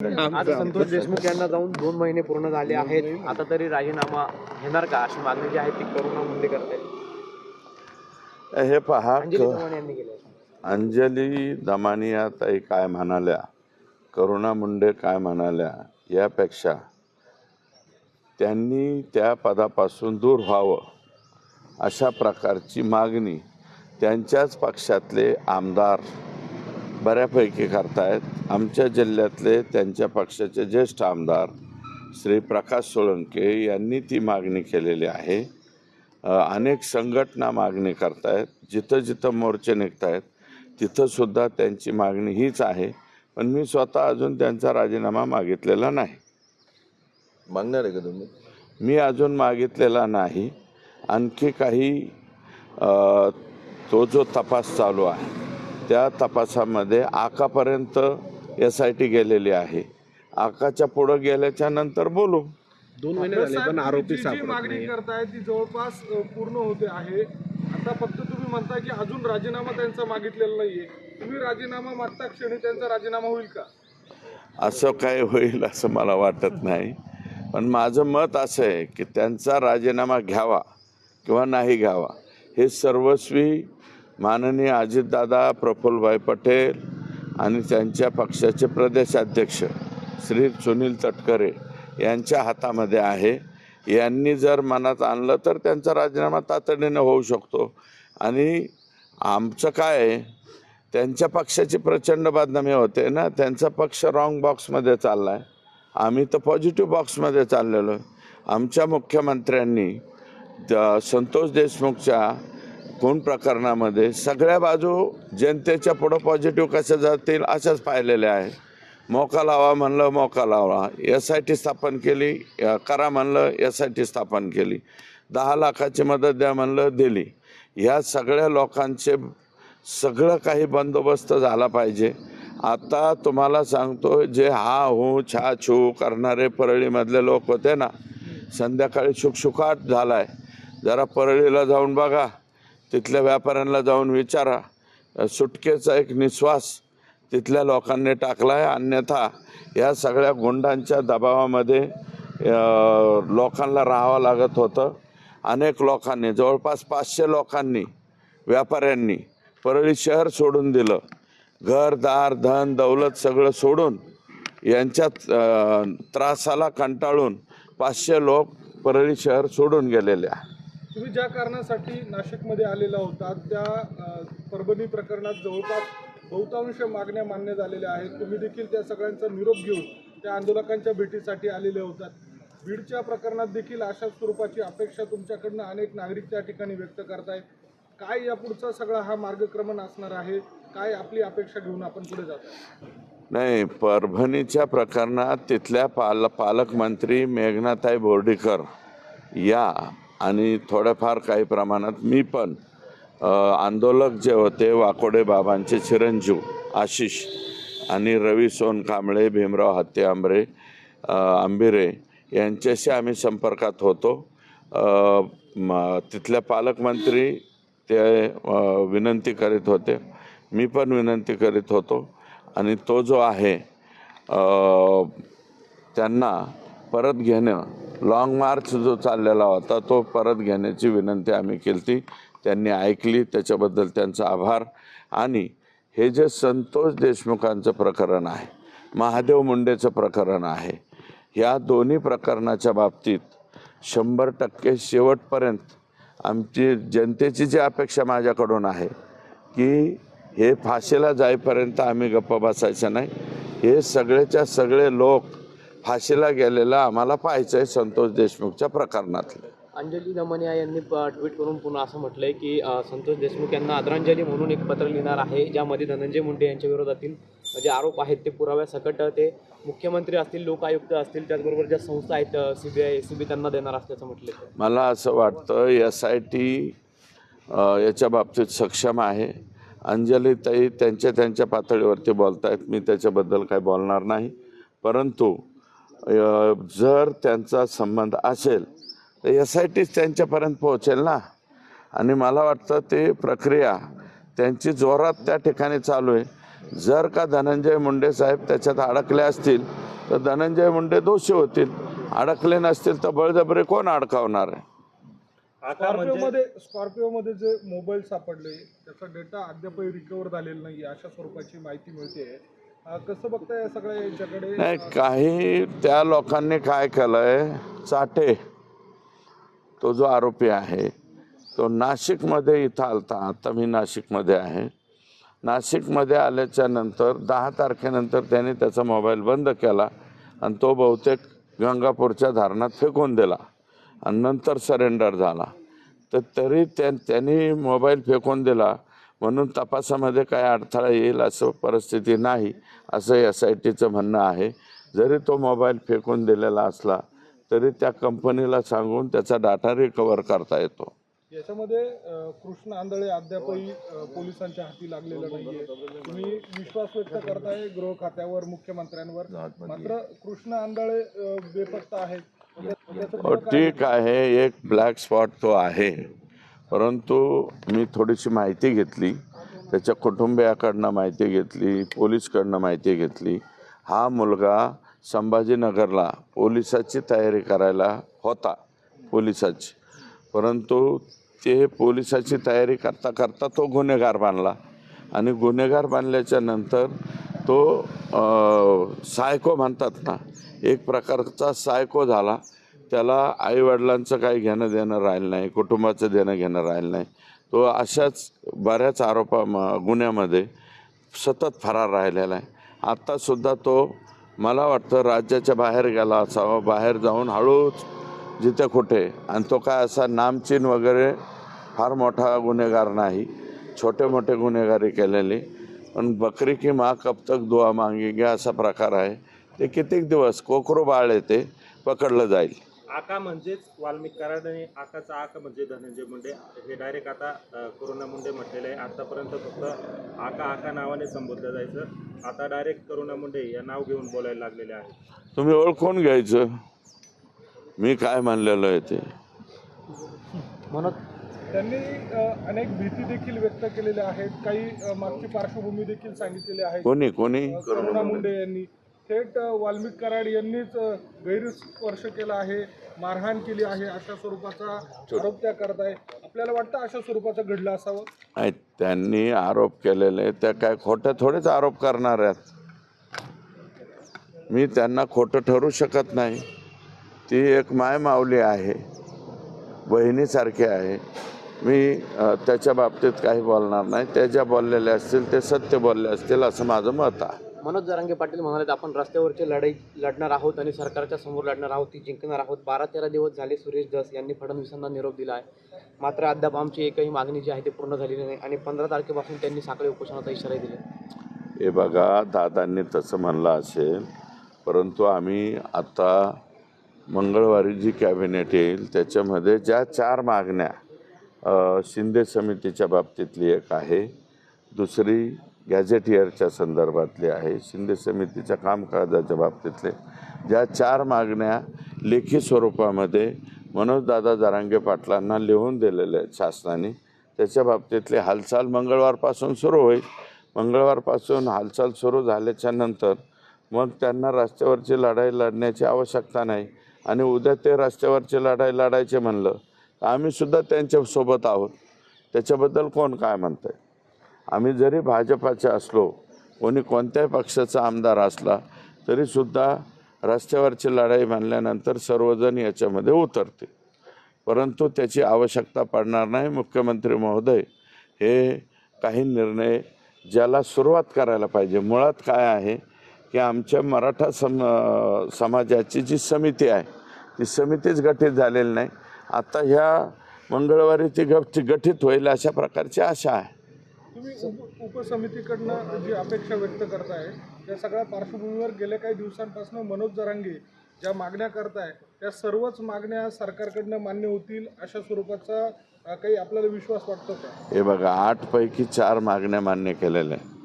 आज संतोष देशमुख यांना जाऊन 2 महिने पूर्ण झाले आहेत. आता तरी राजीनामा घेणार का अशी मागणी जी आहे ती करुणा मुंडे करते. हे पहा, अंजली दमानी ताई काय म्हणाल्या, करुणा मुंडे काय म्हणाल्या, यापेक्षा त्यांनी त्या पदापासून दूर व्हावं अशा प्रकारची मागणी त्यांच्याच पक्षातले आमदार बऱ्यापैकी करतायत. आमच्या जिल्ह्यातले त्यांच्या पक्षाचे ज्येष्ठ आमदार श्री प्रकाश सोळंके यांनी ती मागणी केलेली आहे. अनेक संघटना मागणी करतायत, जिथं जिथं मोर्चे निघतायत तिथं सुद्धा त्यांची मागणी हीच आहे. पण मी स्वतः अजून त्यांचा राजीनामा मागितलेला नाही. मागणार आहे का तुम्ही? मी अजून मागितलेला नाही. आणखी काही तो जो तपास चालू आहे त्या तपासामध्ये आकापर्यंत SIT गेलेली आहे. आकाच्या पुढं गेल्याच्या नंतर बोलू. 2 महिने झाले पण आरोपी जी मागणी करताय ती जवळपास पूर्ण होते आहे. आता फक्त तुम्ही म्हणताय की अजून राजीनामा त्यांचा मागितलेला नाहीये. तुम्ही राजीनामा मागता क्षणी त्यांचा राजीनामा होईल का? असं काय होईल असं मला वाटत नाही. पण माझं मत असं आहे की त्यांचा राजीनामा घ्यावा किंवा नाही घ्यावा हे सर्वस्वी माननीय अजितदादा, प्रफुल्लभाई पटेल आणि त्यांच्या पक्षाचे प्रदेशाध्यक्ष श्री सुनील तटकरे यांच्या हातामध्ये आहे. यांनी जर मनात आणलं तर त्यांचा राजीनामा तातडीनं होऊ शकतो. आणि आमचं काय आहे, त्यांच्या पक्षाची प्रचंड बदनामी होते ना. त्यांचा पक्ष रॉंग बॉक्समध्ये चालला आहे, आम्ही तर पॉझिटिव्ह बॉक्समध्ये चाललेलो आहे. आमच्या मुख्यमंत्र्यांनी संतोष देशमुखच्या खून प्रकरणामध्ये सगळ्या बाजू जनतेच्या पुढं पॉझिटिव्ह कशा जातील अशाच पाहिलेल्या आहे. मोका लावा म्हणलं मोका लावा, SIT स्थापन केली, करा म्हणलं SIT स्थापन केली, 10 लाखाची मदत द्या म्हणलं दिली. ह्या सगळ्या लोकांचे सगळं काही बंदोबस्त झाला पाहिजे. आता तुम्हाला सांगतो, जे हा हू छा छू करणारे परळीमधले लोक होते ना, संध्याकाळी शुकशुकाट झाला आहे. जरा परळीला जाऊन बघा, तिथल्या व्यापाऱ्यांना जाऊन विचारा. सुटकेचा एक निश्वास तिथल्या लोकांनी टाकला आहे. अन्यथा या सगळ्या गुंडांच्या दबावामध्ये लोकांना राहावं लागत होतं. अनेक लोकांनी, जवळपास 500 लोकांनी, व्यापाऱ्यांनी परळी शहर सोडून दिलं. घरदार धन दौलत सगळं सोडून, यांच्या त्रासाला कंटाळून 500 लोक परळी शहर सोडून गेलेले आहे. तुम्ही ज्या कारणासाठी नाशिकमध्ये आलेला होता त्या परभणी प्रकरणात जवळपास बहुतांश मागण्या मान्य झालेल्या आहेत. तुम्ही देखील त्या सगळ्यांचा निरोप घेऊन त्या आंदोलकांच्या भेटीसाठी आलेले होतात. बीडच्या प्रकरणात देखील अशाच स्वरूपाची अपेक्षा तुमच्याकडनं अनेक नागरिक त्या ठिकाणी व्यक्त करतायत. काय यापुढचा सगळा हा मार्गक्रमण असणार आहे? काय आपली अपेक्षा घेऊन आपण पुढे जात आहे? नाही, परभणीच्या प्रकरणात तिथल्या पालकमंत्री मेघनाताई बोर्डीकर या आणि थोड्याफार काही प्रमाणात मी पण आंदोलक जे होते, वाकोडे बाबांचे चिरंजीव आशिष आणि रवी सोनकांबळे, भीमराव हत्ती आंबिरे यांच्याशी आम्ही संपर्कात होतो. तिथल्या पालकमंत्री ते विनंती करीत होते, मी पण विनंती करीत होतो. आणि तो जो आहे त्यांना परत घेणं, लाँग मार्च जो चाललेला होता तो परत घेण्याची विनंती आम्ही केली. त्यांनी ऐकली, त्याच्याबद्दल त्यांचा आभार. आणि हे जे संतोष देशमुखांचं प्रकरण आहे, महादेव मुंडेचं प्रकरण आहे, या दोन्ही प्रकरणाच्या बाबतीत 100% शेवटपर्यंत आमची जनतेची जी अपेक्षा माझ्याकडून आहे की हे फाशीला जाईपर्यंत आम्ही गप्प बसायचं नाही. हे सगळेच्या सगळे लोक फाशीला गेलेला आम्हाला पाहायचं आहे संतोष देशमुखच्या प्रकरणातले. अंजली दमानी यांनी ट्विट करून पुन्हा असं म्हटलंय की संतोष देशमुख यांना आदरांजली म्हणून एक पत्र लिहिणार आहे, ज्यामध्ये धनंजय मुंडे यांच्या विरोधातील जे आरोप आहेत ते पुराव्यासकट ते मुख्यमंत्री असतील, लोकायुक्त असतील, त्याचबरोबर ज्या संस्था आहेत CBI त्यांना देणार असल्याचं म्हटलं. मला असं वाटतं SIT याच्या बाबतीत सक्षम आहे. अंजलीताई त्यांच्या पातळीवरती बोलत आहेत, मी त्याच्याबद्दल काही बोलणार नाही. परंतु जर त्यांचा संबंध असेल तर SIT त्यांच्यापर्यंत पोहोचेल ना. आणि मला वाटतं ते प्रक्रिया त्यांची जोरात त्या ठिकाणी चालू आहे. जर का धनंजय मुंडे साहेब त्याच्यात अडकले असतील तर धनंजय मुंडे दोषी होतील, अडकले नसतील तर बळजबरी कोण अडकावणार आहे? स्कॉर्पिओमध्ये जे मोबाईल सापडले त्याचा डेटा अद्यापही रिकव्हर झालेला नाही अशा स्वरूपाची माहिती मिळते. कसं बघताय या सगळ्या याच्याकडे? नाही, काही त्या लोकांनी काय केलंय, चाटे तो जो आरोपी आहे तो नाशिकमध्ये इथं आलता. आता मी नाशिकमध्ये आहे. नाशिकमध्ये आल्याच्या नंतर 10 तारखेनंतर त्याने त्याचा मोबाईल बंद केला आणि तो बहुतेक गंगापूरच्या धरणात फेकून दिला आणि नंतर सरेंडर झाला. तर तरी त्यांनी मोबाईल फेकून दिला म्हणून तपासामध्ये काय अडथळा येईल असं परिस्थिती नाही, असं SITचं म्हणणं आहे. जरी तो मोबाईल फेकून दिलेला असला तरी त्या कंपनीला सांगून त्याचा डाटा रिकवर करता येतो. याच्यामध्ये कृष्ण आंधळे अद्यापही पोलिसांच्या हाती लागलेलं नाहीये. तुम्ही विश्वास व्यक्त करताय गृह खात्यावर, मुख्यमंत्र्यांवर, मात्र कृष्ण आंधळे बेपत्ता आहेत. ठीक आहे, एक ब्लॅक स्पॉट तो आहे, परंतु मी थोडीशी माहिती घेतली, त्याच्या कुटुंबियाकडनं माहिती घेतली, पोलीसकडनं माहिती घेतली. हा मुलगा संभाजीनगरला पोलिसाची तयारी करायला होता, पोलिसाची, परंतु ते पोलिसाची तयारी करता करता तो गुन्हेगार बनला आणि गुन्हेगार बनल्याच्या नंतर तो सायको म्हणतात ना, एक प्रकारचा सायको झाला. त्याला आईवडिलांचं काही घेणं देणं राहिलं नाही, कुटुंबाचं देणं घेणं राहिलं नाही. तो अशाच बऱ्याच गुन्ह्यामध्ये सतत फरार राहिलेला आहे. आत्तासुद्धा तो मला वाटतं राज्याच्या बाहेर गेला असावा, बाहेर जाऊन हळूच जिथे कुठे, आणि तो काय असा नामचीन वगैरे फार मोठा गुन्हेगार नाही, छोटे मोठे गुन्हेगारी केलेले. पण बकरी की माँ कब तक दुआ मागेगी असा प्रकार आहे. ते कित्येक दिवस कोकरू बाळ ते पकडलं जाईल. आका म्हणजेच वाल्मिक कराड आणि आकाचा आका म्हणजे धनंजय मुंडे, हे डायरेक्ट आता करुणा मुंडे म्हटलेलं आहे. आतापर्यंत फक्त आका आका नावाने संबोधलं जायचं, आता डायरेक्ट करुणा मुंडे या नाव घेऊन बोलायला लागलेले आहे. तुम्ही ओळखून घ्यायचं मी काय म्हणलेलं आहे ते. म्हणून त्यांनी अनेक भीती देखील व्यक्त केलेल्या आहेत, काही मागची पार्श्वभूमी देखील सांगितलेली आहे. कोणी करुणा मुंडे यांनी थेट वाल्मिक कराड यांनीच गैरस्पर्श केला आहे, मारहाण केली आहे अशा स्वरूपाचा आरोप त्या करत आहे. आपल्याला वाटतं अशा स्वरूपाचं घडलं असावं? नाही, त्यांनी आरोप केलेले त्या काय खोटं थोडेच आरोप करणार आहेत. मी त्यांना खोटं ठरू शकत नाही. ती एक मायमाऊली आहे, बहिणीसारखी आहे. मी त्याच्या बाबतीत काही बोलणार नाही. त्या ज्या बोललेल्या असतील ते सत्य बोलले असतील असं माझं मत आहे. मनोज जरांगे पाटील म्हणाले आपण रस्त्यावरची लढाई लढणार आहोत आणि सरकारच्या समोर लढणार आहोत, ती जिंकणार आहोत. 12-13 दिवस झाले सुरेश धस यांनी फडणवीसांना निरोप दिला आहे, मात्र अद्याप आमची एकही मागणी जी आहे ती पूर्ण झालेली नाही आणि 15 तारखेपासून त्यांनी साखळी उपोषणाचा इशारा दिला. हे बघा, दादांनी तसं म्हणलं असेल, परंतु आम्ही आता मंगळवारी जी कॅबिनेट येईल त्याच्यामध्ये ज्या 4 मागण्या, शिंदे समितीच्या बाबतीतली एक आहे, दुसरी गॅझेटियरच्या संदर्भातली आहे, शिंदे समितीच्या कामकाजाच्या बाबतीतले ज्या 4 मागण्या लेखी स्वरूपामध्ये मनोजदादा जरांगे पाटलांना लिहून दिलेल्या आहेत शासनाने, त्याच्या बाबतीतली हालचाल मंगळवारपासून सुरू होईल. मंगळवारपासून हालचाल सुरू झाल्याच्या नंतर मग त्यांना रस्त्यावरची लढाई लढण्याची आवश्यकता नाही. आणि उद्या ते रस्त्यावरची लढाई लढायचे म्हणलं तर आम्हीसुद्धा त्यांच्यासोबत आहोत. त्याच्याबद्दल कोण काय म्हणतं आहे? आम्ही जरी भाजपाचे असलो, कोणी कोणत्याही पक्षाचा आमदार असला तरीसुद्धा रस्त्यावरची लढाई म्हणल्यानंतर सर्वजण याच्यामध्ये उतरते, परंतु त्याची आवश्यकता पडणार नाही. मुख्यमंत्री महोदय हे काही निर्णय ज्याला सुरुवात करायला पाहिजे. मुळात काय आहे की आमच्या मराठा समाजाची जी समिती आहे ती समितीच गठीत झालेली नाही. आता ह्या मंगळवारी ती गठीत होईल अशा प्रकारची आशा आहे. तुम्ही उपसमितीकडनं जी अपेक्षा व्यक्त करताय त्या सगळ्या पार्श्वभूमीवर गेल्या काही दिवसांपासून मनोज जरांगे ज्या मागण्या करताय त्या सर्वच मागण्या सरकारकडनं मान्य होतील अशा स्वरूपाचा काही आपल्याला विश्वास वाटतो का? हे बघा, 8 पैकी 4 मागण्या मान्य केलेल्या आहे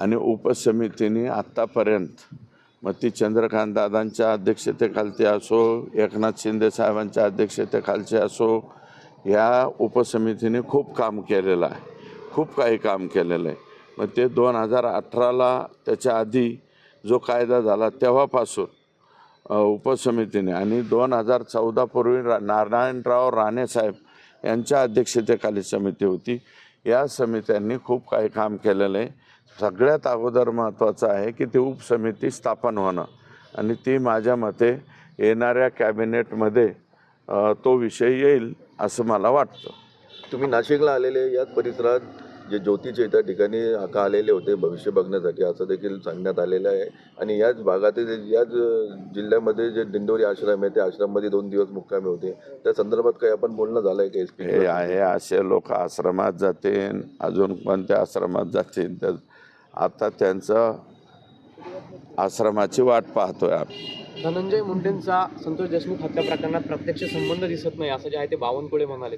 आणि उपसमितीने आत्तापर्यंत मग ती चंद्रकांत दादांच्या अध्यक्षतेखालची असो, एकनाथ शिंदे साहेबांच्या अध्यक्षतेखालची असो, या उपसमितीने खूप काम केलेलं आहे, खूप काही काम केलेलं आहे. मग ते 2018ला त्याच्या आधी जो कायदा झाला तेव्हापासून उपसमितीने आणि 2014 पूर्वी नारायणराव राणे साहेब यांच्या अध्यक्षतेखाली समिती होती. या समित्यांनी खूप काही काम केलेलं आहे. सगळ्यात अगोदर महत्त्वाचं आहे की ती उपसमिती स्थापन होणं आणि ती माझ्या मते येणाऱ्या कॅबिनेटमध्ये तो विषय येईल असं मला वाटतं. तुम्ही नाशिकला आलेले याच परिसरात जे ज्योतीचे त्या ठिकाणी आका आलेले होते भविष्य बघण्यासाठी असं देखील सांगण्यात आलेलं आहे आणि याच भागातील याच जिल्ह्यामध्ये जे दिंडोरी आश्रम आहे त्या आश्रममध्ये 2 दिवस मुक्कामी होते. त्या संदर्भात काही आपण बोलणं झालंय का SP? हे आहे असे लोक आश्रमात जातील, अजून कोणत्या आश्रमात जातील तर आता त्यांचं आश्रमाची वाट पाहतोय आम्ही. धनंजय मुंडेंचा संतोष देशमुख हत्या प्रकरणात प्रत्यक्ष संबंध दिसत नाही असं जे आहे ते बावनकुळे म्हणाले.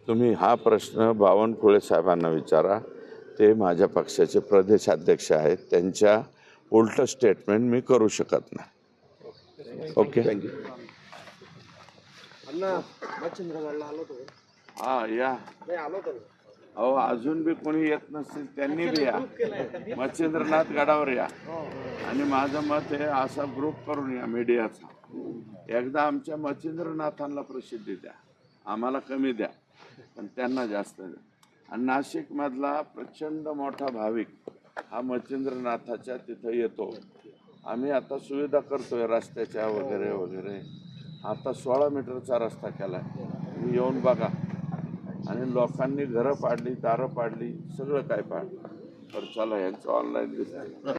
तुम्ही हा प्रश्न बावनकुळे साहेबांना विचारा. ते माझ्या पक्षाचे प्रदेशाध्यक्ष आहेत. त्यांच्या उलटं स्टेटमेंट मी करू शकत नाही. Okay, thank you. हा या. अहो अजून बी कोणी येत नसतील त्यांनी बी या. मच्छिंद्रनाथ गडावर या आणि माझं मत आहे असा ग्रुप करून या मीडियाचा. एकदा आमच्या मच्छिंद्रनाथांना प्रसिद्धी द्या, आम्हाला कमी द्या पण त्यांना जास्त द्या. आणि नाशिकमधला प्रचंड मोठा भाविक हा मच्छिंद्रनाथाच्या तिथं येतो. आम्ही आता सुविधा करतोय रस्त्याच्या वगैरे वगैरे. आता 16 मीटरचा रस्ता केला आहे. तुम्ही येऊन बघा. आणि लोकांनी घरं पाडली, दारं पाडली, सगळं काय पाडलं. तर चला यांचं ऑनलाईन दिसतं.